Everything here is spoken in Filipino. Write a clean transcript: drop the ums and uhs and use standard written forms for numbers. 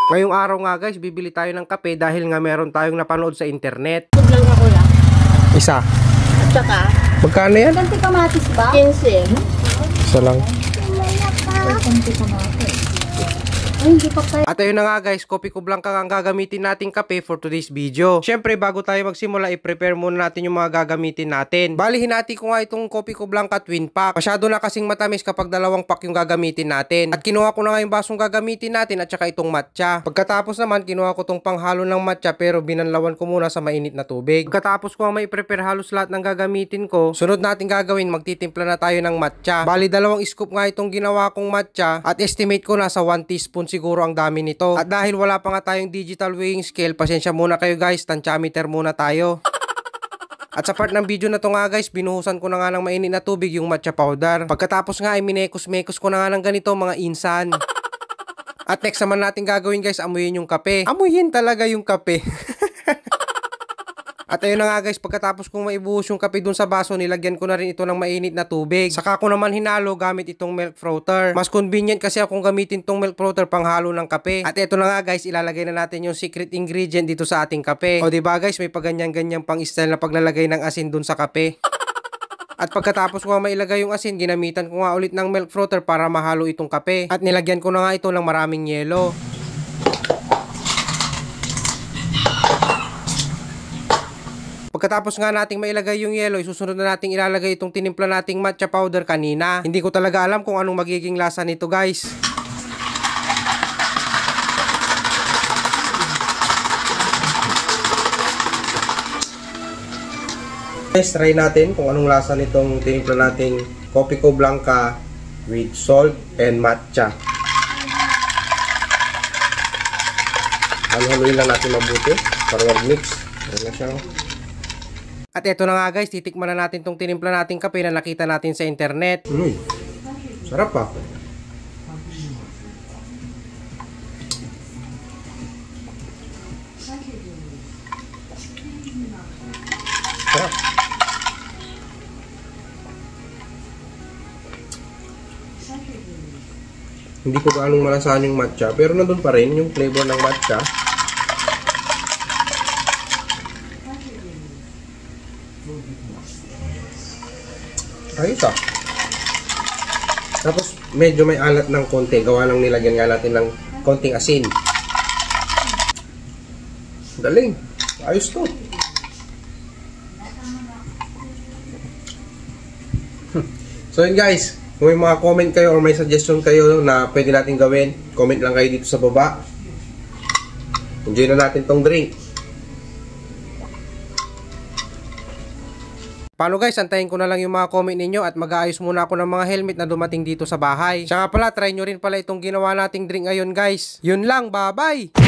Ngayong araw nga guys, bibili tayo ng kape dahil nga meron tayong napanood sa internet. Lang ako lang. Isa. At saka, Magkano yan? Ganti kamatis ba? 15. Isa lang. Ganti kamatis. Ay, hindi pa tayo. At ayun na nga guys, Coffee Co Blanca ang gagamitin nating kape for today's video. Syempre bago tayo magsimula, i-prepare muna natin yung mga gagamitin natin. Bali hinati ko nga itong Coffee Co Blanca twin pack. Masyado na kasing matamis kapag dalawang pack yung gagamitin natin. At kinuha ko na nga yung basong gagamitin natin at saka itong matcha. Pagkatapos naman, kinuha ko tong panghalo ng matcha pero binanlawan ko muna sa mainit na tubig. Pagkatapos ko nga mai-prepare halos lahat ng gagamitin ko, sunod natin gagawin, magtitimpla na tayo ng matcha. Bali dalawang scoop nga itong ginawa kong matcha at estimate ko nasa 1 teaspoon siguro ang dami nito. At dahil wala pa nga tayong digital weighing scale, pasensya muna kayo guys, tansyameter muna tayo. At sa part ng video na to nga guys, binuhusan ko na nga ng mainit na tubig yung matcha powder. Pagkatapos nga ay minekos-mekos ko na nga ng ganito mga insan. At next naman natin gagawin guys, amuyin yung kape. Amuyin talaga yung kape. At ayun na nga guys, pagkatapos kong maibuhos yung kape dun sa baso, nilagyan ko na rin ito ng mainit na tubig. Saka ko naman hinalo gamit itong milk frother. Mas convenient kasi akong gamitin itong milk frother pang halo ng kape. At ito na nga guys, ilalagay na natin yung secret ingredient dito sa ating kape. O diba guys, may paganyan-ganyan pang style na paglalagay ng asin dun sa kape. At pagkatapos ko nga mailagay yung asin, ginamitan ko nga ulit ng milk frother para mahalo itong kape. At nilagyan ko na nga ito ng maraming yelo. Pagkatapos nga nating mailagay yung yelo, isusunod na nating ilalagay itong tinimpla nating matcha powder kanina. Hindi ko talaga alam kung anong magiging lasa nito guys. Guys, try natin kung anong lasa nitong tinimpla nating Coffee Co Blanca with salt and matcha. Haluin lang natin mabuti para mag-mix. Ayan na siya. At eto na nga guys, titikman na natin tong tinimpla nating kape na nakita natin sa internet. Sarap pa. Sarap. Hindi ko gaanong malasahan yung matcha, pero nandun pa rin yung flavor ng matcha. Ayos ah. Tapos medyo may alat ng konti. Gawa lang nilagyan nga natin ng konting asin. Galing. Ayos to. So yun guys, kung may mga comment kayo or may suggestion kayo na pwede natin gawin, comment lang kayo dito sa baba. Enjoy na natin tong drink. Paano guys, antayin ko na lang yung mga comment ninyo at mag-aayos muna ako ng mga helmet na dumating dito sa bahay. Siya nga pala, try nyo rin pala itong ginawa nating drink ngayon guys. Yun lang, bye bye!